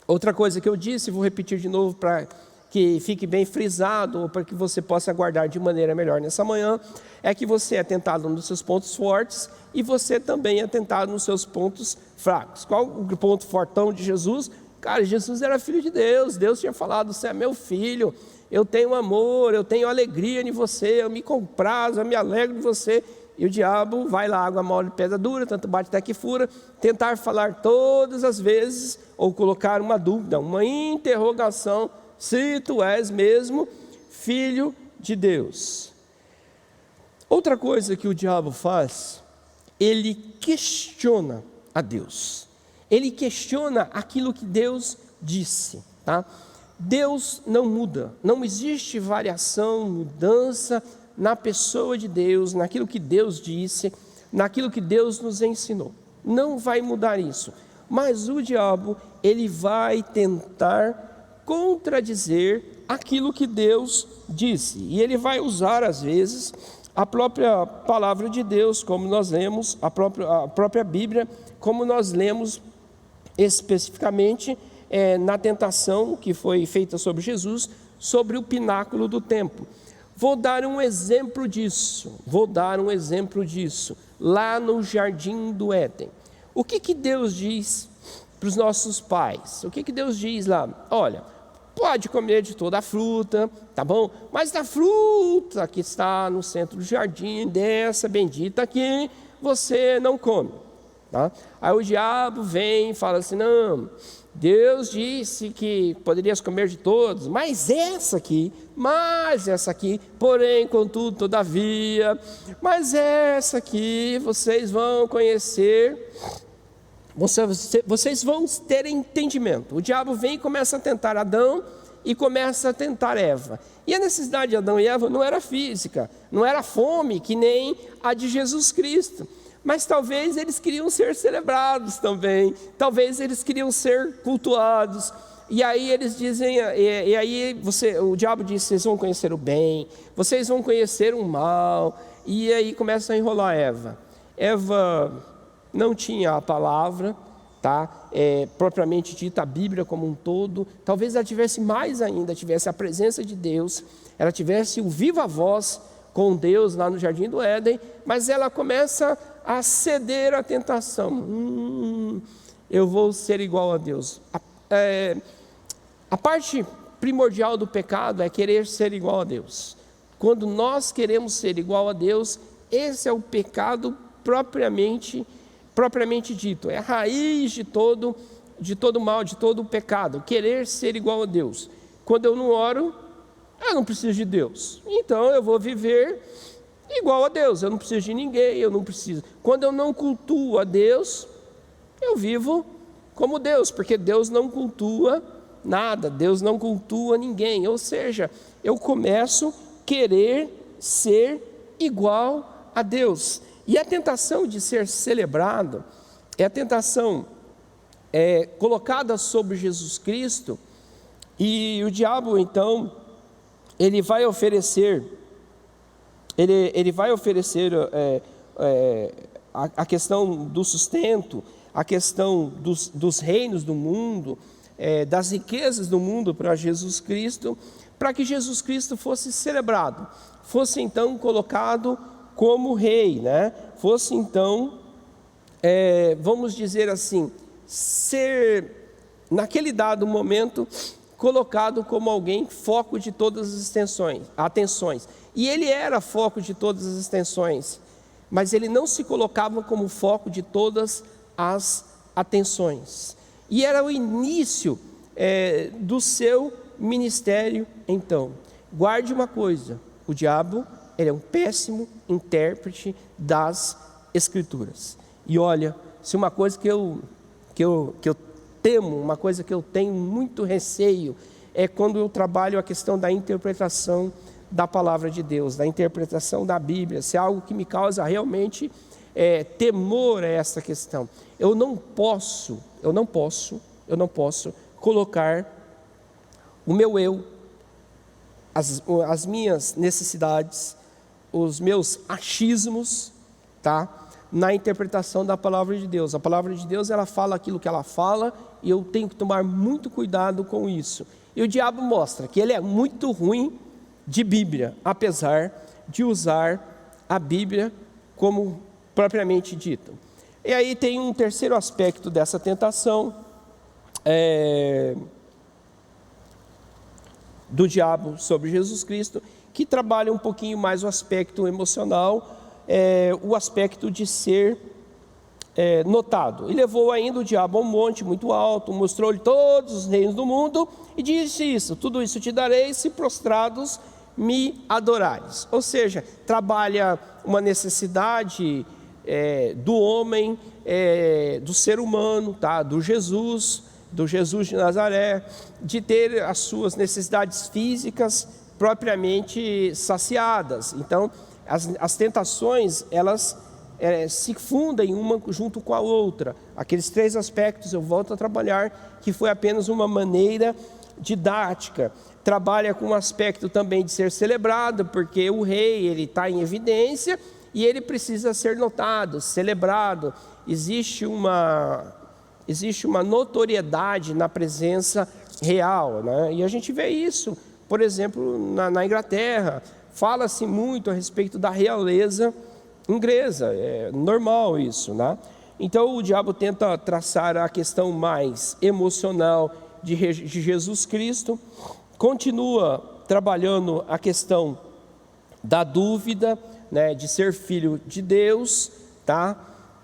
Outra coisa que eu disse, vou repetir de novo para que fique bem frisado, ou para que você possa guardar de maneira melhor nessa manhã, é que você é tentado nos seus pontos fortes e você também é tentado nos seus pontos fracos. Qual o ponto fortão de Jesus? Cara, Jesus era filho de Deus, Deus tinha falado, você é meu filho, eu tenho amor, eu tenho alegria em você, eu me comprazo, eu me alegro em você. E o diabo vai lá, água mole, pedra dura, tanto bate até que fura, tentar falar todas as vezes, ou colocar uma dúvida, uma interrogação, se tu és mesmo filho de Deus. Outra coisa que o diabo faz, ele questiona a Deus. Ele questiona aquilo que Deus disse, tá? Deus não muda, não existe variação, mudança na pessoa de Deus, naquilo que Deus disse, naquilo que Deus nos ensinou. Não vai mudar isso. Mas o diabo, ele vai tentar contradizer aquilo que Deus disse. E ele vai usar, às vezes, a própria palavra de Deus, como nós lemos, a própria Bíblia, como nós lemos especificamente na tentação que foi feita sobre Jesus, sobre o pináculo do templo. Vou dar um exemplo disso, lá no Jardim do Éden. O que Deus diz para os nossos pais? O que Deus diz lá? Olha, pode comer de toda a fruta, tá bom? Mas da fruta que está no centro do jardim, dessa bendita aqui, você não come, tá? Aí o diabo vem e fala assim, não, Deus disse que poderias comer de todos, mas essa aqui, porém, contudo, todavia, mas essa aqui vocês vão conhecer, vocês vão ter entendimento. O diabo vem e começa a tentar Adão e começa a tentar Eva. E a necessidade de Adão e Eva não era física, não era fome, que nem a de Jesus Cristo. Mas talvez eles queriam ser celebrados também, talvez eles queriam ser cultuados. E aí eles dizem, o diabo diz, vocês vão conhecer o bem, vocês vão conhecer o mal. E aí começa a enrolar Eva. Eva não tinha a palavra, tá? Propriamente dita, a Bíblia como um todo. Talvez ela tivesse mais ainda, tivesse a presença de Deus, ela tivesse o viva voz com Deus lá no Jardim do Éden, mas ela começa a ceder à tentação. Eu vou ser igual a Deus. A parte primordial do pecado é querer ser igual a Deus. Quando nós queremos ser igual a Deus, esse é o pecado propriamente dito. É a raiz de todo mal, de todo o pecado. Querer ser igual a Deus. Quando eu não oro, eu não preciso de Deus. Então eu vou viver igual a Deus, eu não preciso de ninguém, eu não preciso. Quando eu não cultuo a Deus, eu vivo como Deus, porque Deus não cultua nada, Deus não cultua ninguém. Ou seja, eu começo a querer ser igual a Deus. E a tentação de ser celebrado, é a tentação colocada sobre Jesus Cristo, e o diabo então, ele vai oferecer a questão do sustento, a questão dos reinos do mundo, das riquezas do mundo para Jesus Cristo, para que Jesus Cristo fosse celebrado, fosse então colocado como rei, né? Fosse então, vamos dizer assim, ser naquele dado momento colocado como alguém foco de todas as atenções. E ele era foco de todas as atenções, mas ele não se colocava como foco de todas as atenções. E era o início do seu ministério então. Guarde uma coisa, o diabo, ele é um péssimo intérprete das Escrituras. E olha, se uma coisa que eu eu temo, uma coisa que eu tenho muito receio, é quando eu trabalho a questão da interpretação da palavra de Deus, da interpretação da Bíblia. Se é algo que me causa realmente temor a essa questão. Eu não posso colocar o meu eu, as minhas necessidades, os meus achismos, tá? Na interpretação da palavra de Deus. A palavra de Deus, ela fala aquilo que ela fala, e eu tenho que tomar muito cuidado com isso. E o diabo mostra que ele é muito ruim de Bíblia, apesar de usar a Bíblia como propriamente dito. E aí tem um terceiro aspecto dessa tentação, do diabo sobre Jesus Cristo, que trabalha um pouquinho mais o aspecto emocional, o aspecto de ser notado. E levou ainda o diabo a um monte muito alto, mostrou-lhe todos os reinos do mundo, e disse isso: tudo isso te darei, se prostrados me adorares. Ou seja, trabalha uma necessidade do homem, do ser humano, tá? do Jesus de Nazaré, de ter as suas necessidades físicas propriamente saciadas. Então, as tentações, elas se fundem uma junto com a outra. Aqueles três aspectos eu volto a trabalhar, que foi apenas uma maneira didática. Trabalha com o aspecto também de ser celebrado, porque o rei, ele está em evidência e ele precisa ser notado, celebrado. Existe uma notoriedade na presença real, né? E a gente vê isso, por exemplo, na Inglaterra. Fala-se muito a respeito da realeza inglesa, é normal isso, né? Então o diabo tenta traçar a questão mais emocional de Jesus Cristo, continua trabalhando a questão da dúvida, né, de ser filho de Deus, tá?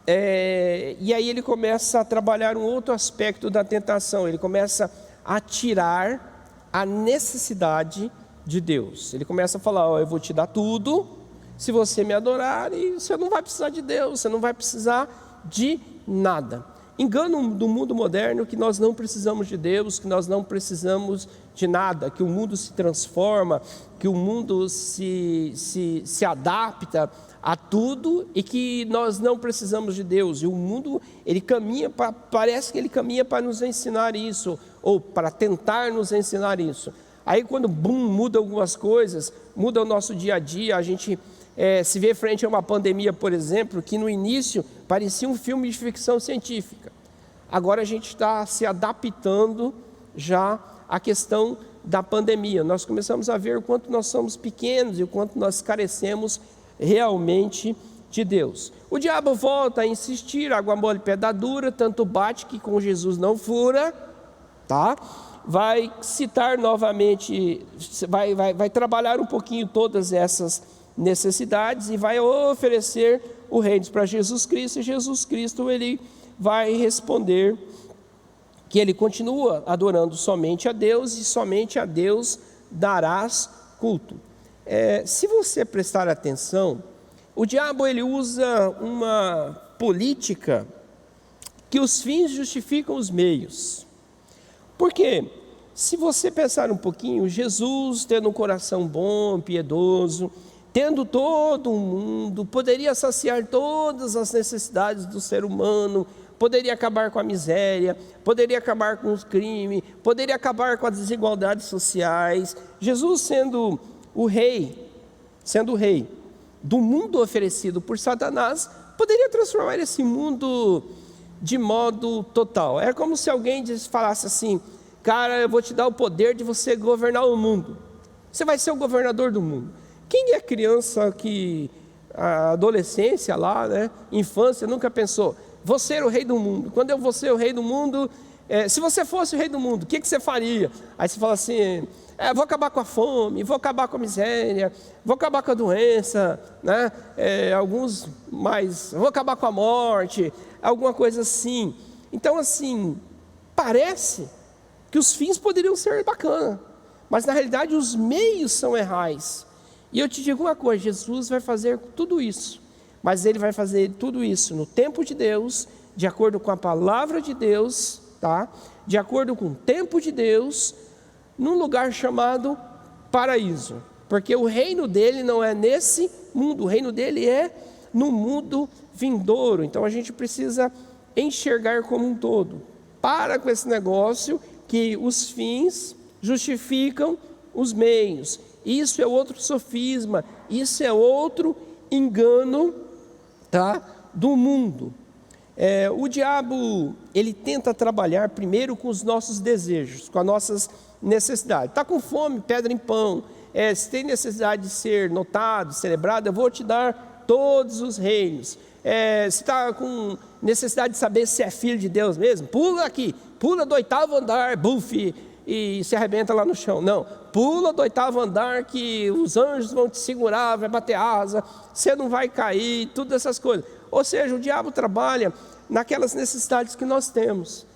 E aí ele começa a trabalhar um outro aspecto da tentação. Ele começa a tirar a necessidade de Deus. Ele começa a falar: eu vou te dar tudo se você me adorar, e você não vai precisar de Deus, você não vai precisar de nada. Engano do mundo moderno, que nós não precisamos de Deus, que nós não precisamos de nada, que o mundo se transforma, que o mundo se adapta a tudo, e que nós não precisamos de Deus. E o mundo, ele caminha, parece que ele caminha para nos ensinar isso, ou para tentar nos ensinar isso. Aí quando muda algumas coisas, muda o nosso dia a dia, a gente se vê frente a uma pandemia, por exemplo, que no início parecia um filme de ficção científica. Agora a gente está se adaptando já à questão da pandemia. Nós começamos a ver o quanto nós somos pequenos e o quanto nós carecemos realmente de Deus. O diabo volta a insistir: água mole, pedra dura, tanto bate que com Jesus não fura, vai citar novamente, vai trabalhar um pouquinho todas essas necessidades e vai oferecer o reino para Jesus Cristo, e Jesus Cristo, ele vai responder que ele continua adorando somente a Deus, e somente a Deus darás culto. Se você prestar atenção, o diabo, ele usa uma política que os fins justificam os meios. Porque se você pensar um pouquinho, Jesus, tendo um coração bom, piedoso, tendo todo o mundo, poderia saciar todas as necessidades do ser humano, poderia acabar com a miséria, poderia acabar com os crimes, poderia acabar com as desigualdades sociais. Jesus, sendo o rei do mundo oferecido por Satanás, poderia transformar esse mundo de modo total. É como se alguém falasse assim: cara, eu vou te dar o poder de você governar o mundo, você vai ser o governador do mundo. Quem é criança que, a adolescência lá, né, infância, nunca pensou: vou ser o rei do mundo? Quando eu vou ser o rei do mundo, se você fosse o rei do mundo, o que você faria? Aí você fala assim: vou acabar com a fome, vou acabar com a miséria, vou acabar com a doença, né? Alguns mais, vou acabar com a morte, alguma coisa assim. Então, assim, parece que os fins poderiam ser bacana, mas na realidade os meios são errais. E eu te digo uma coisa: Jesus vai fazer tudo isso, mas ele vai fazer tudo isso no tempo de Deus, de acordo com a palavra de Deus, tá? De acordo com o tempo de Deus, num lugar chamado paraíso. Porque o reino dele não é nesse mundo, o reino dele é no mundo vindouro. Então a gente precisa enxergar como um todo. Para com esse negócio que os fins justificam os meios. Isso é outro sofisma, isso é outro engano, tá, do mundo. O diabo, ele tenta trabalhar primeiro com os nossos desejos, com as nossas necessidades. Está com fome, pedra em pão. Se tem necessidade de ser notado, celebrado, eu vou te dar todos os reinos. Se está com necessidade de saber se é filho de Deus mesmo, pula aqui, pula do 8º andar, buff, e se arrebenta lá no chão. Não, pula do 8º andar que os anjos vão te segurar, vai bater asa, você não vai cair, tudo essas coisas. Ou seja, o diabo trabalha naquelas necessidades que nós temos.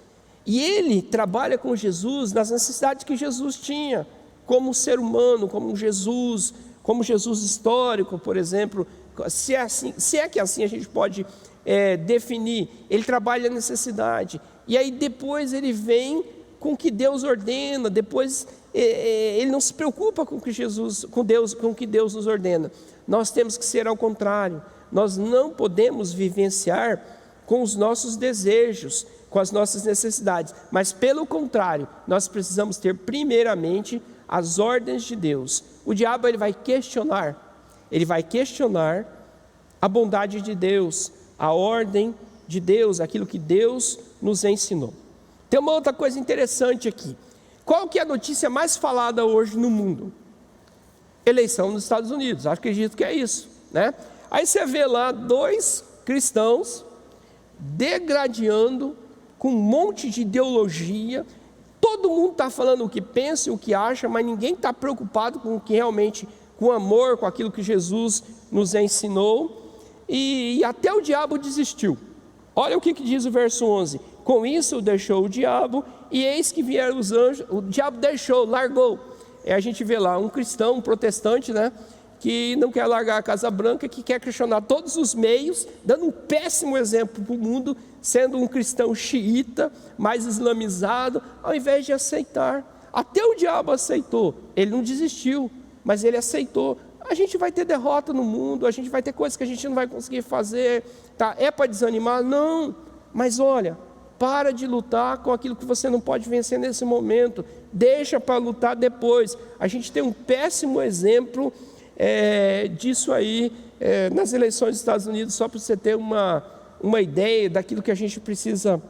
E ele trabalha com Jesus nas necessidades que Jesus tinha, como ser humano, como Jesus histórico, por exemplo. Se é que assim a gente pode definir, ele trabalha a necessidade. E aí depois ele vem com o que Deus ordena, depois ele não se preocupa com o que Deus nos ordena. Nós temos que ser ao contrário. Nós não podemos vivenciar com os nossos desejos, com as nossas necessidades, mas pelo contrário, nós precisamos ter primeiramente as ordens de Deus. O diabo ele vai questionar a bondade de Deus, a ordem de Deus, aquilo que Deus nos ensinou. Tem uma outra coisa interessante aqui. Qual que é a notícia mais falada hoje no mundo? Eleição nos Estados Unidos, acredito que é isso, né? Aí você vê lá 2 cristãos degradando com um monte de ideologia. Todo mundo está falando o que pensa e o que acha, mas ninguém está preocupado com o que realmente, com amor, com aquilo que Jesus nos ensinou. E até o diabo desistiu. Olha o que diz o verso 11. Com isso deixou o diabo, e eis que vieram os anjos. O diabo deixou, largou. A gente vê lá um cristão, um protestante, né, que não quer largar a Casa Branca, que quer questionar todos os meios, dando um péssimo exemplo para o mundo, sendo um cristão xiita, mais islamizado, ao invés de aceitar. Até o diabo aceitou, ele não desistiu, mas ele aceitou. A gente vai ter derrota no mundo, a gente vai ter coisas que a gente não vai conseguir fazer, tá? É para desanimar? Não, mas olha, para de lutar com aquilo que você não pode vencer nesse momento, deixa para lutar depois. A gente tem um péssimo exemplo disso aí nas eleições dos Estados Unidos, só para você ter uma ideia daquilo que a gente precisa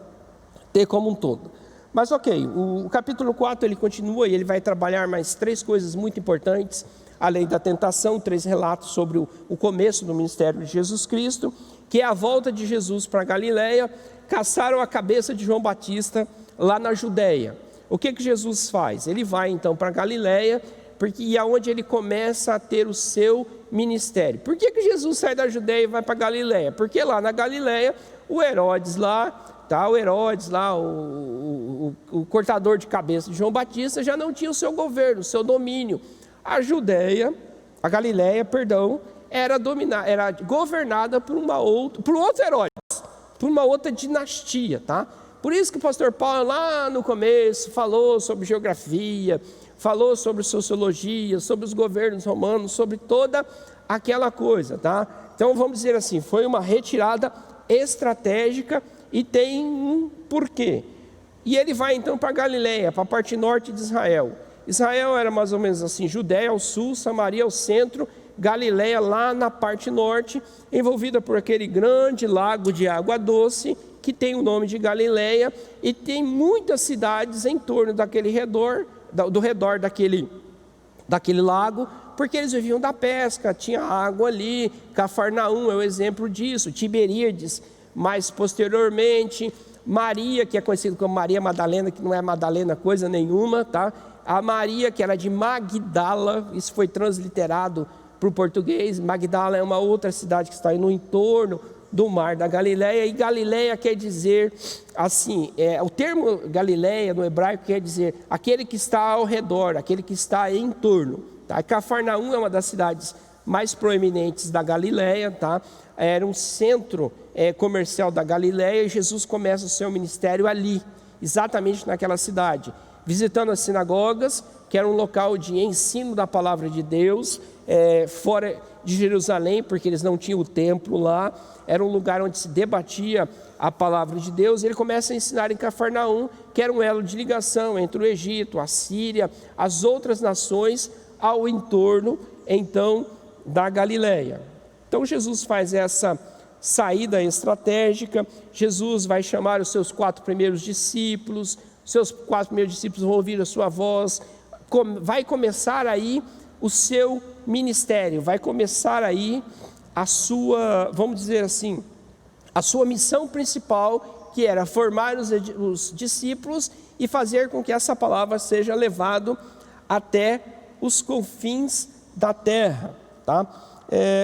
ter como um todo. Mas ok, o capítulo 4 ele continua e ele vai trabalhar mais 3 coisas muito importantes, além da tentação, 3 relatos sobre o começo do ministério de Jesus Cristo, que é a volta de Jesus para a Galileia. Caçaram a cabeça de João Batista lá na Judeia. O que Jesus faz? Ele vai então para a Galileia, e é onde ele começa a ter o seu ministério. Por que Jesus sai da Judeia e vai para a Galileia? Porque lá na Galileia, o Herodes, o cortador de cabeça de João Batista, já não tinha o seu governo, o seu domínio. A Galileia, era governada por outro Herodes, por uma outra dinastia, tá? Por isso que o pastor Paulo lá no começo falou sobre geografia, falou sobre sociologia, sobre os governos romanos, sobre toda aquela coisa, tá? Então vamos dizer assim, foi uma retirada estratégica e tem um porquê. E ele vai então para Galileia, para a parte norte de Israel. Israel era mais ou menos assim, Judéia ao sul, Samaria ao centro, Galileia lá na parte norte, envolvida por aquele grande lago de água doce, que tem o nome de Galileia, e tem muitas cidades em torno do redor daquele lago, porque eles viviam da pesca, tinha água ali. Cafarnaum é o exemplo disso, Tiberíades, mais posteriormente, Maria, que é conhecida como Maria Madalena, que não é Madalena coisa nenhuma, tá? A Maria, que era de Magdala, isso foi transliterado para o português. Magdala é uma outra cidade que está aí no entorno do mar da Galileia, e Galileia quer dizer assim, o termo Galileia no hebraico quer dizer aquele que está ao redor, aquele que está em torno, tá? Cafarnaum é uma das cidades mais proeminentes da Galileia, tá? Era um centro comercial da Galileia, e Jesus começa o seu ministério ali, exatamente naquela cidade, visitando as sinagogas, que era um local de ensino da palavra de Deus, fora de Jerusalém, porque eles não tinham o templo lá, era um lugar onde se debatia a palavra de Deus. Ele começa a ensinar em Cafarnaum, que era um elo de ligação entre o Egito, a Síria, as outras nações ao entorno, então, da Galileia. Então Jesus faz essa saída estratégica. Jesus vai chamar os seus 4 primeiros discípulos, seus 4 primeiros discípulos vão ouvir a sua voz, vai começar aí o seu ministério, vai começar aí a sua, vamos dizer assim, a sua missão principal, que era formar os discípulos e fazer com que essa palavra seja levada até os confins da terra, tá?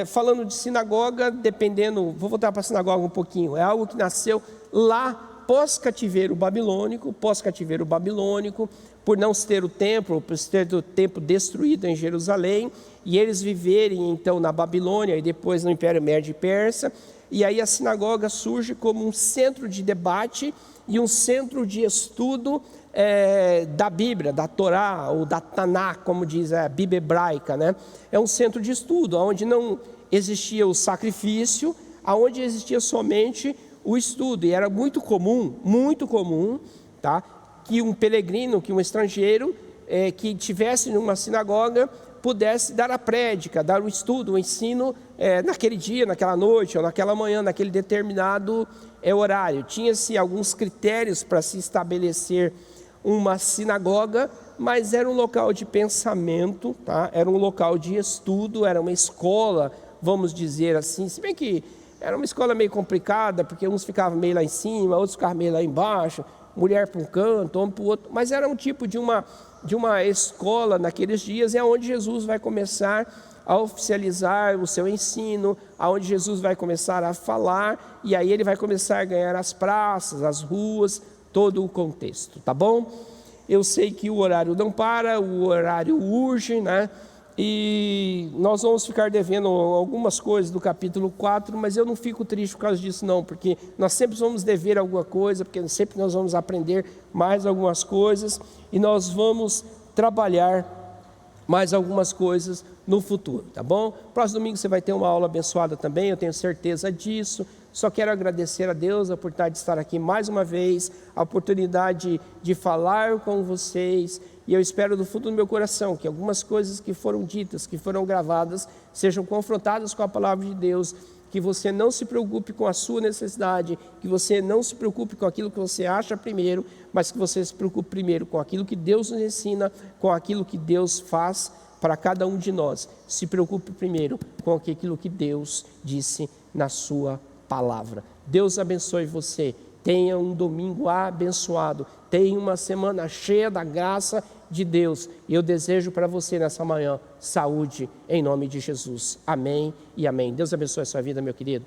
Falando de sinagoga, dependendo, vou voltar para a sinagoga um pouquinho, é algo que nasceu lá pós-cativeiro babilônico, por não se ter o templo, por se ter o templo destruído em Jerusalém, e eles viverem então na Babilônia e depois no Império Médio e Persa, e aí a sinagoga surge como um centro de debate e um centro de estudo da Bíblia, da Torá, ou da Taná, como diz a Bíblia hebraica, né? É um centro de estudo, onde não existia o sacrifício, onde existia somente o estudo, e era muito comum, tá? Que um peregrino, que um estrangeiro que tivesse numa sinagoga pudesse dar a prédica, dar o estudo, o ensino naquele dia, naquela noite ou naquela manhã, naquele determinado horário. Tinha-se alguns critérios para se estabelecer uma sinagoga, mas era um local de pensamento, tá? Era um local de estudo, era uma escola, vamos dizer assim, se bem que era uma escola meio complicada, porque uns ficavam meio lá em cima, outros ficavam meio lá embaixo, mulher para um canto, homem para o outro, mas era um tipo de uma escola naqueles dias, é onde Jesus vai começar a oficializar o seu ensino, aonde Jesus vai começar a falar, e aí ele vai começar a ganhar as praças, as ruas, todo o contexto, tá bom? Eu sei que o horário não para, o horário urge, né? E nós vamos ficar devendo algumas coisas do capítulo 4, mas eu não fico triste por causa disso não, porque nós sempre vamos dever alguma coisa, porque sempre nós vamos aprender mais algumas coisas, e nós vamos trabalhar mais algumas coisas no futuro, tá bom? Próximo domingo você vai ter uma aula abençoada também, eu tenho certeza disso. Só quero agradecer a Deus a oportunidade de estar aqui mais uma vez, a oportunidade de falar com vocês, e eu espero do fundo do meu coração que algumas coisas que foram ditas, que foram gravadas, sejam confrontadas com a palavra de Deus, que você não se preocupe com a sua necessidade, que você não se preocupe com aquilo que você acha primeiro, mas que você se preocupe primeiro com aquilo que Deus nos ensina, com aquilo que Deus faz para cada um de nós. Se preocupe primeiro com aquilo que Deus disse na sua palavra. Deus abençoe você. Tenha um domingo abençoado. Tenha uma semana cheia da graça de Deus. E eu desejo para você nessa manhã saúde em nome de Jesus. Amém e amém. Deus abençoe a sua vida, meu querido.